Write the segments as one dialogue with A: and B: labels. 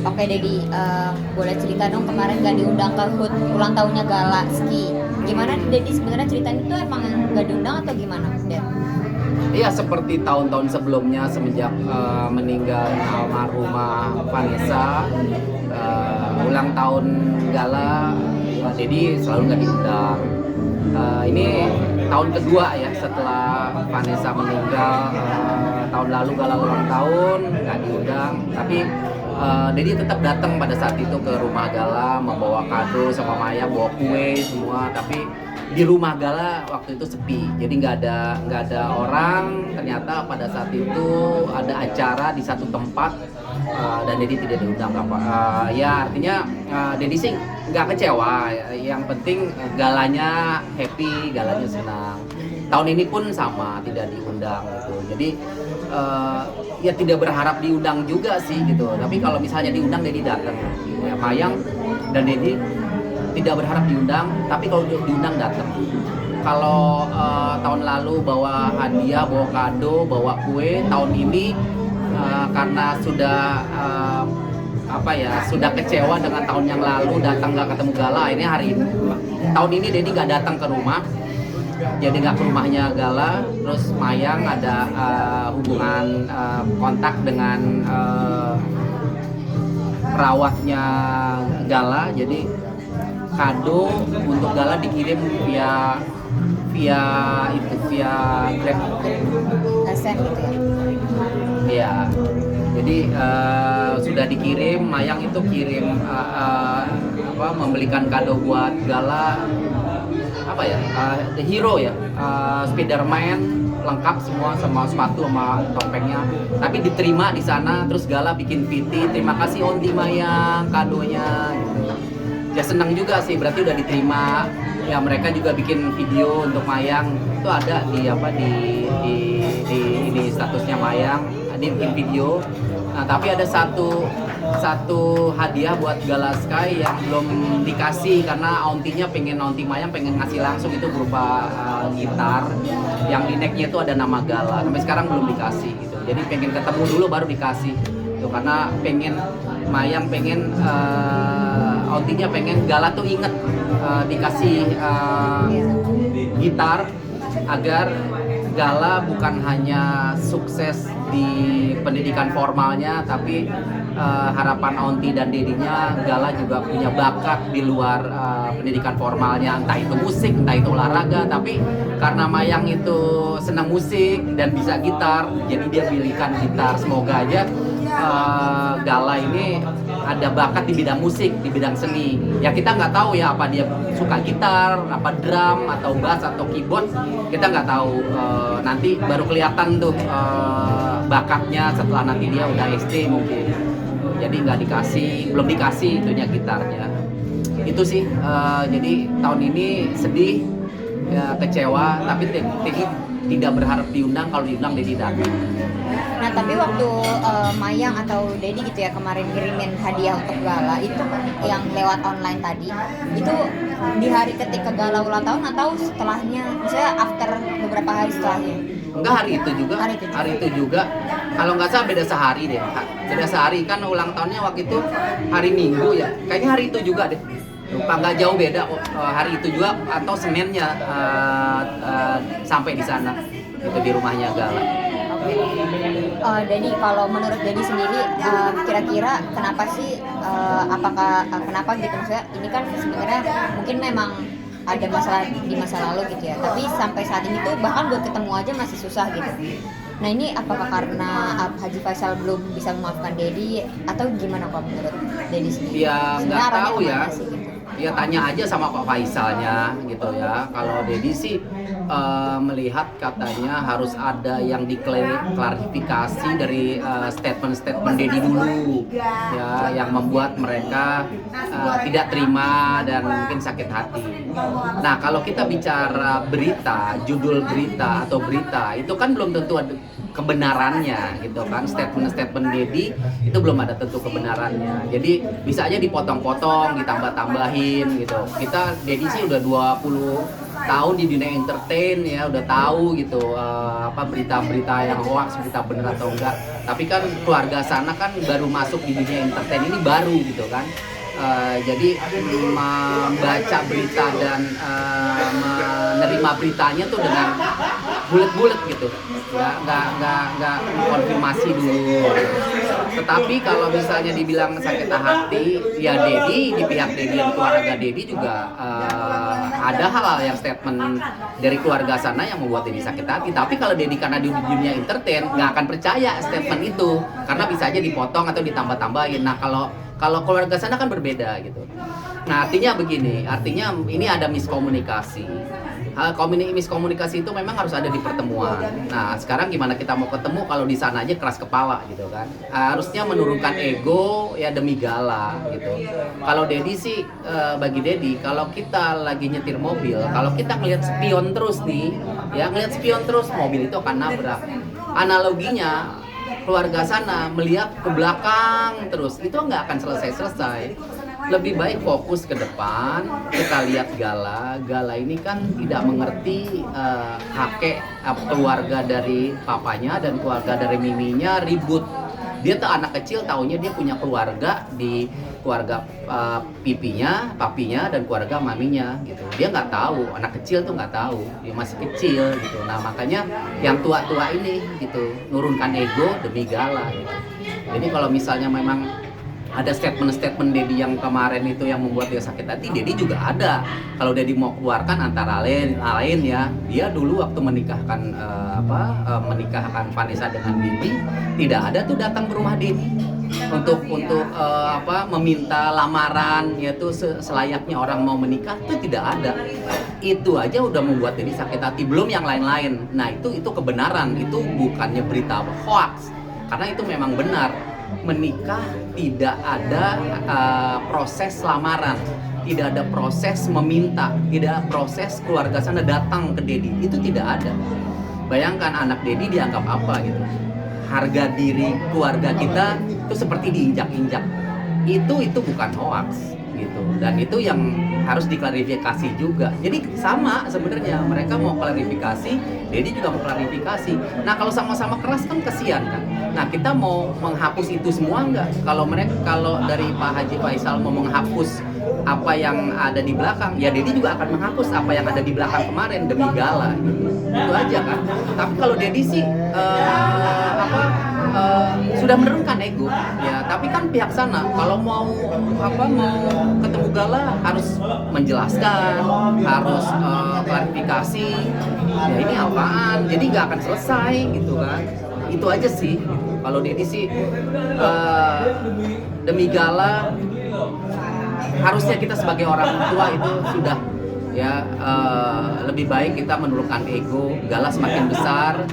A: Oke Dedi, boleh cerita dong kemarin gak diundang ke HUT ulang tahunnya Gala Ski. Gimana Dedi sebenarnya ceritanya itu emang gak diundang atau gimana, Ded?
B: Iya, seperti tahun-tahun sebelumnya semenjak meninggalnya almarhumah Vanessa, ulang tahun Gala, jadi selalu nggak diundang. Ini tahun kedua ya setelah Vanessa meninggal. Tahun lalu Gala ulang tahun nggak diundang, tapi Dedi tetap datang pada saat itu ke rumah Gala, membawa kado sama Maya, bawa kue semua. Tapi di rumah Gala waktu itu sepi, jadi nggak ada orang. Ternyata pada saat itu ada acara di satu tempat, dan Dedi tidak diundang apa. Ya artinya Dedi sih nggak kecewa. Yang penting Galanya happy, Galanya senang. Tahun ini pun sama, tidak diundang gitu. Jadi ya tidak berharap diundang juga sih gitu. Tapi kalau misalnya diundang Dedi datang. Ya, Mayang dan Dedi tidak berharap diundang, tapi kalau diundang datang. Kalau tahun lalu bawa hadiah, bawa kado, bawa kue, tahun ini karena sudah sudah kecewa dengan tahun yang lalu, datang nggak ketemu Gala. Ini hari ini, tahun ini Dedi nggak datang ke rumah, jadi nggak ke rumahnya Gala. Terus Mayang ada hubungan kontak dengan perawatnya Gala, jadi kado untuk Gala dikirim via Grab.
A: SM gitu ya?
B: Iya, jadi sudah dikirim. Mayang itu kirim membelikan kado buat Gala, The Hero ya, Spiderman lengkap semua sama sepatu sama topengnya. Tapi diterima di sana, terus Gala bikin VT, terima kasih Onti Mayang kadonya gitu. Ya senang juga sih, berarti udah diterima. Ya mereka juga bikin video untuk Mayang, itu ada di statusnya Mayang, dia bikin video. Nah tapi ada satu hadiah buat Gala Sky yang belum dikasih karena Onti Mayang pengen ngasih langsung, itu berupa gitar yang di necknya itu ada nama Gala. Sampai sekarang belum dikasih gitu. Jadi pengen ketemu dulu baru dikasih tuh, karena Mayang pengen Ontinya pengen Gala tuh inget dikasih gitar, agar Gala bukan hanya sukses di pendidikan formalnya, tapi harapan Onti dan Dedinya Gala juga punya bakat di luar pendidikan formalnya, entah itu musik, entah itu olahraga. Tapi karena Mayang itu senang musik dan bisa gitar, jadi dia pilihkan gitar. Semoga aja Gala ini ada bakat di bidang musik, di bidang seni. Ya kita nggak tahu ya, apa dia suka gitar, apa drum, atau bass, atau keyboard. Kita nggak tahu. Nanti baru kelihatan tuh bakatnya setelah nanti dia udah SD mungkin. Jadi belum dikasih itunya gitarnya. Itu sih. Jadi tahun ini sedih, ya, kecewa. Tapi tidak berharap diundang. Kalau diundang Dedi datang.
A: Nah tapi waktu Mayang atau Dedi gitu ya kemarin ngirimin hadiah untuk Gala itu yang lewat online tadi, itu di hari ketika Gala ulang tahun atau setelahnya, misalnya after beberapa hari setelahnya?
B: Enggak, hari itu juga. Kalau nggak salah beda sehari deh. Beda sehari, kan ulang tahunnya waktu itu hari Minggu ya. Kayaknya hari itu juga deh. Lupa, nggak jauh beda. Hari itu juga atau Seninnya sampai di sana. Itu di rumahnya Gala.
A: Dedi, kalau menurut Dedi sendiri kira-kira kenapa sih kenapa gitu, maksudnya ini kan sebenarnya mungkin memang ada masalah di masa lalu gitu ya, tapi sampai saat ini tuh bahkan buat ketemu aja masih susah gitu. Nah ini apakah karena Haji Faisal belum bisa memaafkan Dedi atau gimana kok menurut Dedi sendiri?
B: Ya nggak tahu ya.
A: Sih, gitu?
B: Ya tanya aja sama Pak Faisalnya gitu ya. Kalau Dedi sih melihat katanya harus ada yang diklarifikasi dari statement Dedi dulu ya, yang membuat mereka tidak terima dan mungkin sakit hati. Nah kalau kita bicara berita, judul berita atau berita itu kan belum tentu ada kebenarannya gitu kan. Statement Dedi itu belum ada tentu kebenarannya. Jadi bisa aja dipotong-potong, ditambah-tambahin gitu. Dedi sih udah 20 tahun di dunia entertain ya, udah tahu gitu berita-berita yang hoax, berita benar atau enggak. Tapi kan keluarga sana kan baru masuk di dunia entertain ini baru gitu kan. Jadi membaca berita dan menerima beritanya tuh dengan bulet-bulet gitu, nggak konfirmasi dulu. Tetapi kalau misalnya dibilang sakit hati, ya Dedi, di pihak Dedi dan keluarga Dedi juga ada hal-hal yang statement dari keluarga sana yang membuat Dedi sakit hati. Tapi kalau Dedi karena di dunia entertain nggak akan percaya statement itu, karena bisa aja dipotong atau ditambah-tambahin. Nah kalau keluarga sana kan berbeda gitu. Nah artinya begini, artinya ini ada miskomunikasi. Miskomunikasi itu memang harus ada di pertemuan. Nah sekarang gimana kita mau ketemu kalau di sana aja keras kepala gitu kan? Harusnya menurunkan ego ya demi gala gitu. Kalau Dedi sih bagi Dedi, kalau kita lagi nyetir mobil, kalau kita ngelihat spion terus nih, ya ngelihat spion terus, mobil itu akan nabrak. Analoginya keluarga sana melihat ke belakang terus, itu nggak akan selesai-selesai. Lebih baik fokus ke depan. Kita lihat Gala ini kan tidak mengerti kakek keluarga dari papanya dan keluarga dari miminya ribut. Dia tuh anak kecil, taunya dia punya keluarga, di keluarga pipinya, papinya, dan keluarga maminya gitu. Dia nggak tahu, anak kecil tuh nggak tahu, dia masih kecil gitu. Nah makanya yang tua-tua ini gitu, nurunkan ego demi Gala gitu. Jadi kalau misalnya memang ada statement-statement Dedi yang kemarin itu yang membuat dia sakit hati, Dedi juga ada. Kalau Dedi mau keluarkan antara lain ya, dia dulu waktu menikahkan Vanessa dengan Bibi, tidak ada tuh datang ke rumah Dedi untuk meminta lamaran, yaitu selayaknya orang mau menikah, itu tidak ada. Itu aja udah membuat Dedi sakit hati, belum yang lain-lain. Nah itu kebenaran, itu bukannya berita hoax, karena itu memang benar. Menikah tidak ada proses lamaran, tidak ada proses meminta, tidak ada proses keluarga sana datang ke Dedi, itu tidak ada. Bayangkan anak Dedi dianggap apa gitu, harga diri keluarga kita itu seperti diinjak-injak. Itu bukan hoax gitu, dan itu yang harus diklarifikasi juga. Jadi sama sebenarnya, mereka mau klarifikasi, Dedi juga mau klarifikasi. Nah kalau sama-sama keras kan kasihan kan. Nah kita mau menghapus itu semua nggak? Kalau dari Pak Haji Faisal mau menghapus apa yang ada di belakang, ya Dedi juga akan menghapus apa yang ada di belakang kemarin demi Gala gitu. Itu aja kan. Tapi kalau Dedi sih sudah menurunkan ego ya, tapi kan pihak sana kalau mau ketemu Gala harus menjelaskan, harus klarifikasi ya ini apaan, jadi nggak akan selesai gitu kan. Itu aja sih. Kalau Dedi sih demi Gala, harusnya kita sebagai orang tua itu sudah ya lebih baik kita menurunkan ego. Gala semakin besar,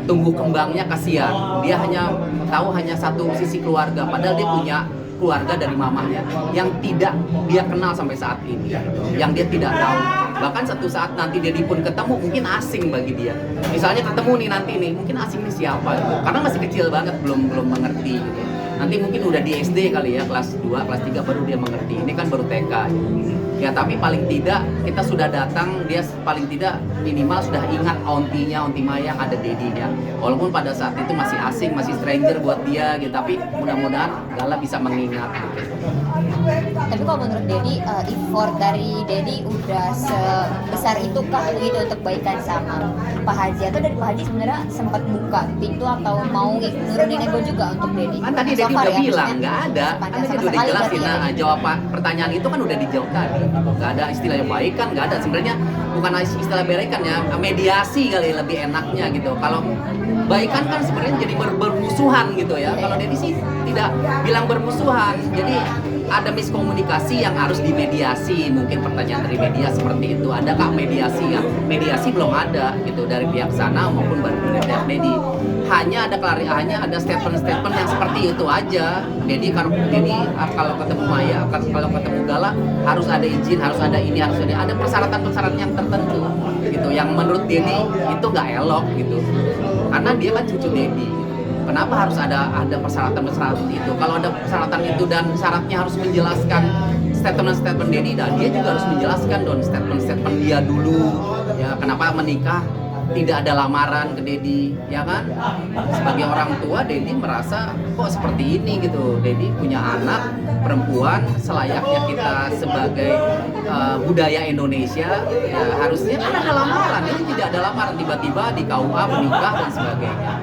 B: tumbuh kembangnya kasihan. Dia hanya tahu hanya satu sisi keluarga, padahal dia punya keluarga dari mamanya yang tidak dia kenal sampai saat ini, yang dia tidak tahu. Bahkan satu saat nanti dia pun ketemu mungkin asing bagi dia. Misalnya ketemu nih nanti nih, mungkin asing nih siapa gitu. Karena masih kecil banget, belum mengerti gitu. Nanti mungkin udah di SD kali ya, kelas 2, kelas 3 baru dia mengerti. Ini kan baru TK gitu. Ya tapi paling tidak kita sudah datang, dia paling tidak minimal sudah ingat ontinya, onti Maya yang ada Dedinya. Walaupun pada saat itu masih asing, masih stranger buat dia gitu, tapi mudah-mudahan Gala bisa mengingat gitu.
A: Tapi kalau menurut Dedi, effort dari Dedi udah sebesar itu kah begitu untuk baikan sama Pak Haji, atau dari Pak Haji sebenarnya sempat buka pintu atau mau nurunin ego juga untuk Dedi?
B: Kan tadi Dedi udah bilang nggak ada, kan tadi udah dijelasin. Nah, jawaban pertanyaan itu kan udah dijawab tadi. Nggak ada istilahnya baikan, nggak ada. Sebenarnya bukan istilah baikan ya, mediasi kali lebih enaknya gitu. Kalau baikan kan sebenarnya jadi bermusuhan gitu ya. Kalau Dedi sih tidak bilang bermusuhan, jadi ada miskomunikasi yang harus dimediasi. Mungkin pertanyaan dari media seperti itu, adakah mediasi? Ya mediasi belum ada gitu dari pihak sana maupun dari pihak Dedi. Hanya ada statement-statement yang seperti itu aja. Jadi kalau ketemu Maya, kalau ketemu Gala harus ada izin, harus ada ini, harus ada persyaratan-persyaratan yang tertentu gitu. Yang menurut Dedi itu nggak elok gitu. Karena dia kan cucu Dedi. Kenapa harus ada persyaratan itu? Kalau ada persyaratan itu dan syaratnya harus menjelaskan statement Dedi, dan dia juga harus menjelaskan statement dia dulu. Ya kenapa menikah tidak ada lamaran ke Dedi, ya kan? Sebagai orang tua, Dedi merasa kok seperti ini gitu. Dedi punya anak perempuan, selayaknya kita sebagai budaya Indonesia, ya harusnya kan ada lamaran. Ini tidak ada lamaran, tiba-tiba di KUA menikah dan sebagainya.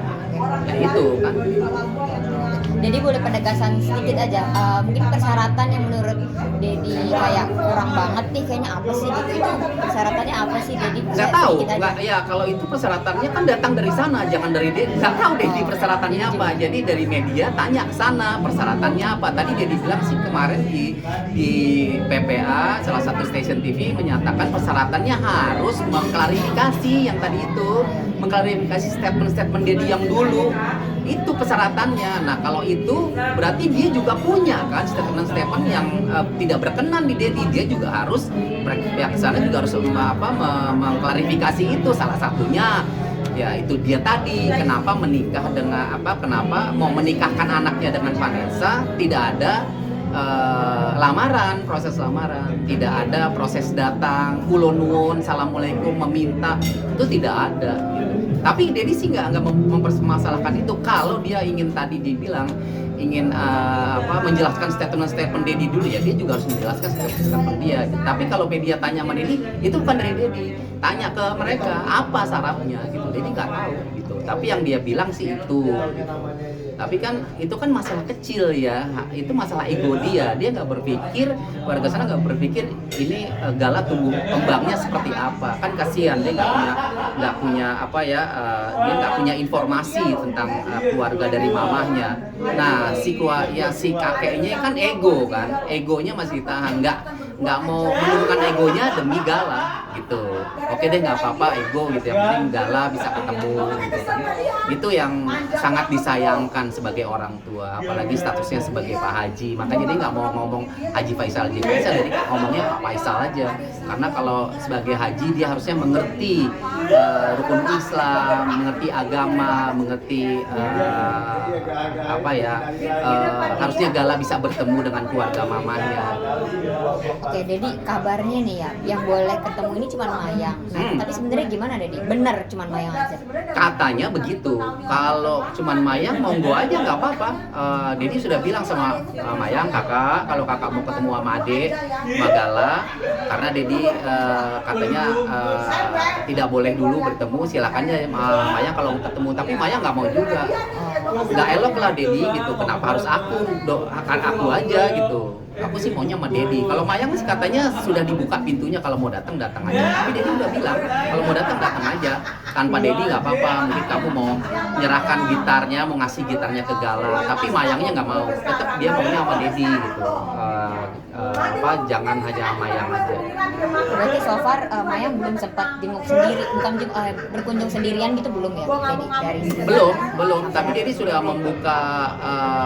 B: Ya itu kan.
A: Jadi boleh penegasan sedikit aja, mungkin persyaratan yang menurut Dedi kayak kurang banget nih, kayaknya apa sih gitu, itu persyaratannya apa sih Dedi?
B: Nggak tahu, nggak, ya kalau itu persyaratannya kan datang dari sana, jangan dari Dedi. Nggak tahu Dedi persyaratannya apa, jadi dari media tanya ke sana persyaratannya apa. Tadi Dedi bilang sih kemarin di PPA, salah satu stasiun TV menyatakan persyaratannya harus mengklarifikasi yang tadi itu, mengklarifikasi statement-statement Dedi yang dulu. Itu persyaratannya. Nah kalau itu berarti dia juga punya kan statement-statement yang tidak berkenan di Dedi. Dia juga harus, pihak sana juga harus mengklarifikasi itu. Salah satunya ya itu dia tadi, kenapa menikah dengan kenapa mau menikahkan anaknya dengan Vanessa, tidak ada lamaran, proses lamaran, tidak ada proses datang, kulon nuwun, assalamualaikum, meminta, itu tidak ada gitu. Tapi Dedi sih nggak mempermasalahkan itu. Kalau dia ingin tadi dibilang ingin menjelaskan statement Dedi dulu, ya dia juga harus menjelaskan statement dia. Tapi kalau media tanya sama Dedi, itu bukan dari Dedi, tanya ke mereka apa syaratnya gitu. Dedi nggak tahu gitu. Tapi yang dia bilang sih itu gitu. Tapi kan itu kan masalah kecil ya, itu masalah ego dia nggak berpikir, warga sana nggak berpikir ini Gala tumbuh kembangnya seperti apa, kan kasihan dia nggak punya dia nggak punya informasi tentang keluarga dari mamahnya. Nah si kakeknya kan egonya masih tahan, nggak mau menurunkan egonya demi Gala gitu. Oke deh nggak apa-apa ego gitu, yang penting Gala bisa ketemu gitu kan. Itu yang sangat disayangkan sebagai orang tua, apalagi statusnya sebagai Pak Haji. Makanya dia nggak mau ngomong Haji Faisal, jadi ngomongnya Pak Faisal aja. Karena kalau sebagai haji dia harusnya mengerti rukun Islam, mengerti agama, mengerti harusnya Gala bisa bertemu dengan keluarga mamanya.
A: Oke, Dedi, kabarnya nih ya, yang boleh ketemu ini cuma Mayang. Nah, tapi sebenarnya gimana Dedi? Bener cuma Mayang aja?
B: Katanya begitu. Kalau cuma Mayang, monggo aja nggak apa-apa. Dedi sudah bilang sama Mayang, kakak, kalau kakak mau ketemu sama adik, sama Gala, karena Dedi katanya tidak boleh dulu bertemu, silakan aja Mayang kalau mau ketemu. Tapi Mayang nggak mau juga. Nggak elok lah Dedi gitu. Kenapa harus aku? Akan aku aja gitu. Aku sih maunya sama Dedi. Kalau Mayang sih katanya sudah dibuka pintunya, kalau mau datang aja. Tapi Dedi udah bilang kalau mau datang aja. Tanpa Dedi nggak apa-apa. Mungkin kamu mau menyerahkan gitarnya, mau ngasih gitarnya ke Gala. Tapi Mayangnya nggak mau. Tetap dia maunya sama Dedi gitu. Jangan hanya Mayang aja.
A: Berarti so far Mayang belum sempat jenguk sendiri, bukan berkunjung sendirian gitu belum ya Dedi? Dari
B: Belum. Tapi Dedi sudah membuka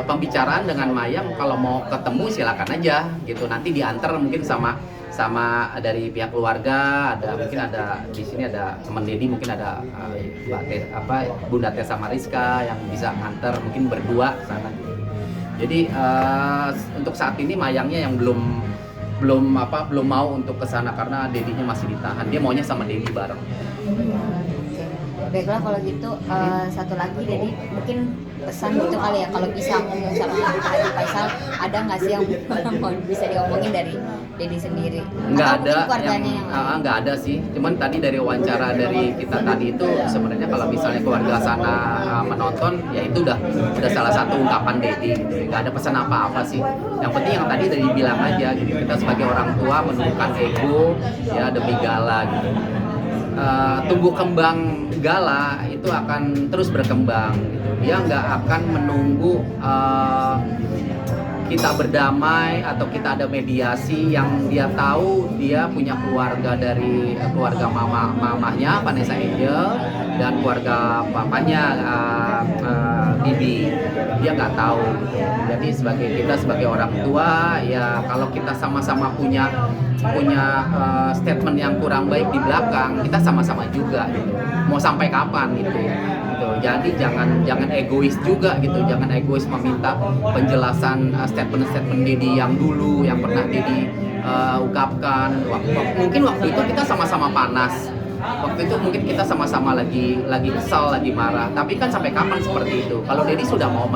B: pembicaraan dengan Mayang, kalau mau ketemu silakan aja gitu. Nanti diantar mungkin sama dari pihak keluarga, mungkin ada di sini ada teman Dedi, mungkin ada Bunda Tessa Mariska yang bisa nganter, mungkin berdua sana. Jadi untuk saat ini Mayangnya yang belum mau untuk ke sana karena Dedinya masih ditahan. Dia maunya sama Dedi bareng.
A: Baiklah kalau gitu, satu lagi Dedi mungkin pesan gitu kali ya, kalau bisa ngomong sama Haji Faisal, ada nggak sih yang bisa diomongin dari Dedi sendiri?
B: Nggak ada,
A: yang
B: nggak ada sih. Cuman tadi dari wawancara dari kita tadi itu sebenarnya kalau misalnya keluarga sana menonton, ya itu udah salah satu ungkapan Dedi. Gitu. Nggak ada pesan apa-apa sih. Yang penting yang tadi bilang aja gitu. Kita sebagai orang tua menurunkan ego ya demi Gala gitu. Tumbuh kembang Gala itu akan terus berkembang gitu. Dia nggak akan menunggu kita berdamai atau kita ada mediasi. Yang dia tahu dia punya keluarga dari keluarga mamahnya Vanessa Angel dan keluarga papanya Bibi. Dia nggak tahu gitu. Jadi kita sebagai orang tua ya, kalau kita sama-sama punya statement yang kurang baik di belakang, kita sama-sama juga gitu. Mau sampai kapan gitu. Jadi jangan egois juga gitu. Jangan egois meminta penjelasan statement Dedi yang dulu yang pernah Dedi ungkapkan. Mungkin waktu itu kita sama-sama panas. waktu itu mungkin kita sama-sama lagi kesal, lagi marah. Tapi kan sampai kapan seperti itu? Kalau Dedi sudah mau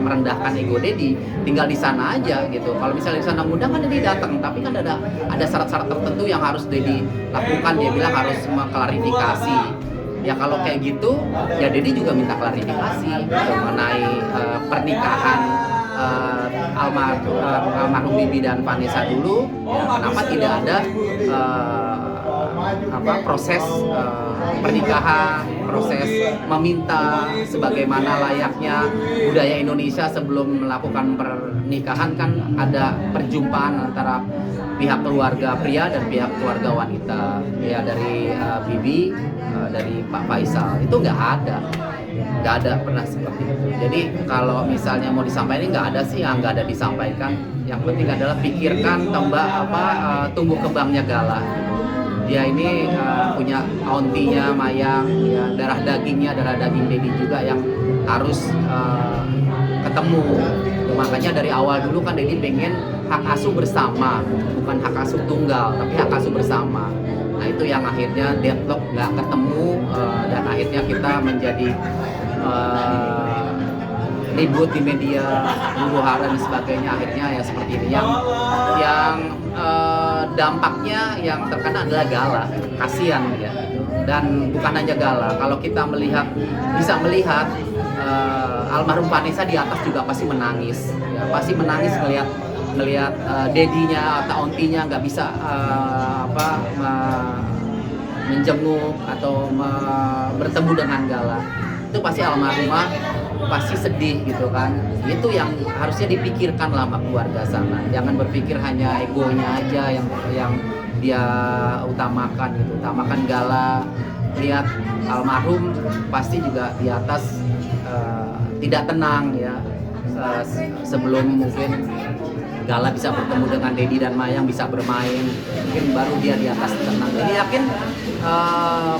B: merendahkan ego Dedi, tinggal di sana aja gitu. Kalau misalnya di sana ngundang kan Dedi datang, tapi kan ada syarat-syarat tertentu yang harus Dedi lakukan. Dia bilang harus mengklarifikasi. Ya kalau kayak gitu, ya Dedi juga minta klarifikasi gitu, mengenai pernikahan almarhum Bibi dan Vanessa dulu. Ya, kenapa tidak ada proses pernikahan, proses meminta sebagaimana layaknya budaya Indonesia sebelum melakukan pernikahan kan ada perjumpaan antara pihak keluarga pria dan pihak keluarga wanita, ya dari Bibi, dari Pak Faisal itu nggak ada pernah seperti itu. Jadi kalau misalnya mau disampaikan nggak ada sih, nggak ada disampaikan. Yang penting adalah pikirkan tumbuh kembangnya Gala. Dia ini punya auntinya Mayang, ya, darah daging Dedi juga yang harus ketemu. Makanya dari awal dulu kan Dedi pengen hak asuh bersama, bukan hak asuh tunggal, tapi hak asuh bersama. Nah itu yang akhirnya deadlock nggak ketemu, dan akhirnya kita menjadi ribut di media, huru-hara dan sebagainya. Akhirnya ya seperti ini yang dampaknya yang terkena adalah Gala, kasihan ya. Dan bukan hanya Gala, kalau kita bisa melihat almarhum Vanessa di atas juga pasti menangis, ya, pasti menangis melihat dedinya atau ontinya nggak bisa menjenguk atau bertemu dengan Gala. Itu pasti almarhumah pasti sedih gitu kan. Itu yang harusnya dipikirkan lah sama keluarga sana. Jangan berpikir hanya egonya aja yang dia utamakan gitu. Utamakan Gala. Lihat almarhum pasti juga di atas tidak tenang ya. Sebelum mungkin Gala bisa bertemu dengan Dedi dan Mayang, bisa bermain, mungkin baru dia di atas tenang. Jadi yakin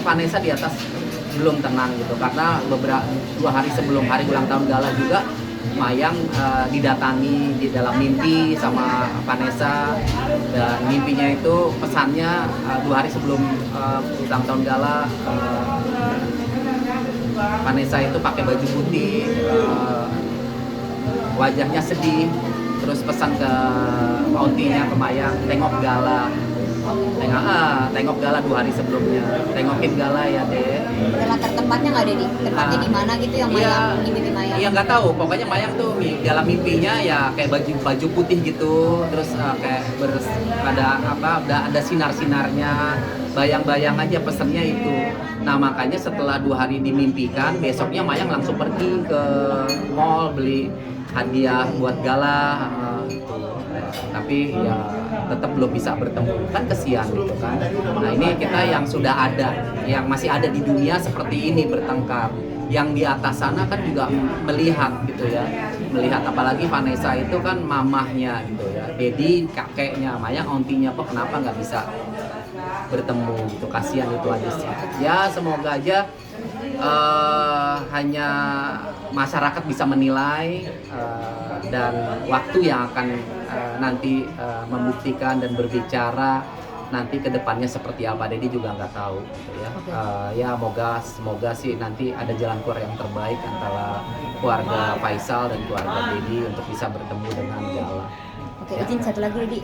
B: Vanessa di atas belum tenang gitu, karena 2 hari sebelum hari ulang tahun Gala juga Mayang didatangi di dalam mimpi sama Vanessa, dan mimpinya itu pesannya 2 hari sebelum ulang tahun Gala, Vanessa itu pakai baju putih, wajahnya sedih, terus pesan ke auntinya, ke Mayang, tengok Gala. Tengok Gala 2 hari sebelumnya, tengokin Gala ya deh.
A: Ada latar tempatnya nggak Dedi? Tempatnya di mana gitu yang Mayang, di mimpi Mayang?
B: Iya nggak tahu, pokoknya Mayang tuh dalam mimpinya ya kayak baju putih gitu, terus kayak ada sinar-sinarnya, bayang-bayang aja pesannya itu. Nah makanya setelah 2 hari dimimpikan, besoknya Mayang langsung pergi ke mall beli hadiah buat Gala. Tapi ya tetap belum bisa bertemu, kan kesian gitu kan. Nah ini kita yang sudah ada, yang masih ada di dunia seperti ini bertengkar, yang di atas sana kan juga melihat gitu ya, melihat apalagi Vanessa itu kan mamahnya gitu ya, Dedi kakeknya, Mayang auntinya, kok kenapa nggak bisa bertemu gitu, kasihan itu aja sih. Ya semoga aja hanya masyarakat bisa menilai, dan waktu yang akan nanti membuktikan dan berbicara nanti ke depannya seperti apa. Dedi juga nggak tahu gitu ya. Ya semoga sih nanti ada jalan keluar yang terbaik antara keluarga Faisal dan keluarga Dedi untuk bisa bertemu dengan Gala.
A: Oke, izin satu lagi Dedi,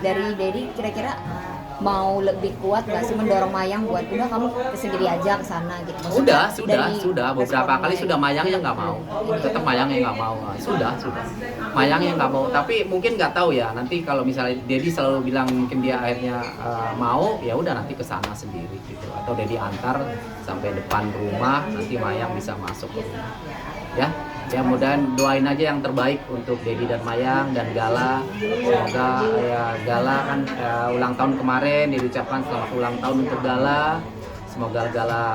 A: dari Dedi kira-kira mau lebih kuat nggak sih mendorong Mayang buat udah kamu sendiri aja ke sana gitu?
B: Sudah beberapa kali sudah Mayang yang nggak mau, tetap Mayang yang nggak mau. Sudah Mayang yang nggak mau, tapi mungkin nggak tahu ya, nanti kalau misalnya Dedi selalu bilang mungkin dia akhirnya mau, ya udah nanti ke sana sendiri gitu, atau Dedi antar sampai depan rumah, nanti Mayang bisa masuk ke rumah ya mudahan doain aja yang terbaik untuk Dedi dan Mayang dan Gala. Semoga ya Gala kan ulang tahun kemarin diucapkan selamat ulang tahun untuk Gala. Semoga Gala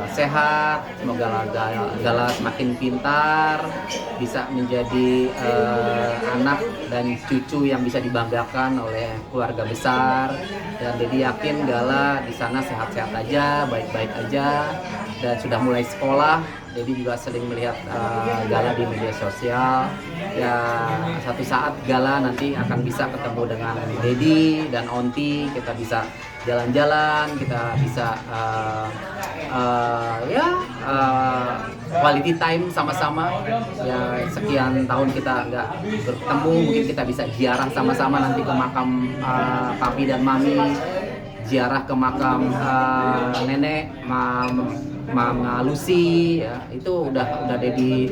B: sehat, semoga Gala semakin pintar, bisa menjadi anak dan cucu yang bisa dibanggakan oleh keluarga besar. Dan Dedi yakin Gala di sana sehat-sehat aja, baik-baik aja, dan sudah mulai sekolah. Dedi juga sering melihat Gala di media sosial. Ya satu saat Gala nanti akan bisa ketemu dengan Dedi dan Onti, kita bisa jalan-jalan, kita bisa quality time sama-sama. Ya sekian tahun kita nggak bertemu, mungkin kita bisa ziarah sama-sama nanti ke makam papi dan mami, ziarah ke makam nenek, Mama Lucy, ya itu udah Dedi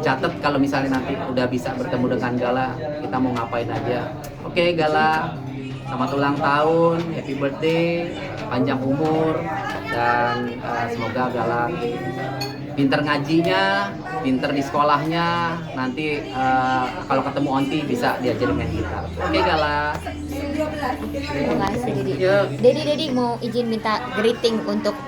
B: catet. Kalau misalnya nanti udah bisa bertemu dengan Gala, kita mau ngapain aja. Oke Gala, selamat ulang tahun, happy birthday, panjang umur, dan semoga Gala pinter ngajinya, pinter di sekolahnya. Nanti kalau ketemu Onti bisa diajarin main gitar. Oke Gala.
A: Terima kasih Dedi.
B: Yuk.
A: Dedi mau izin minta greeting untuk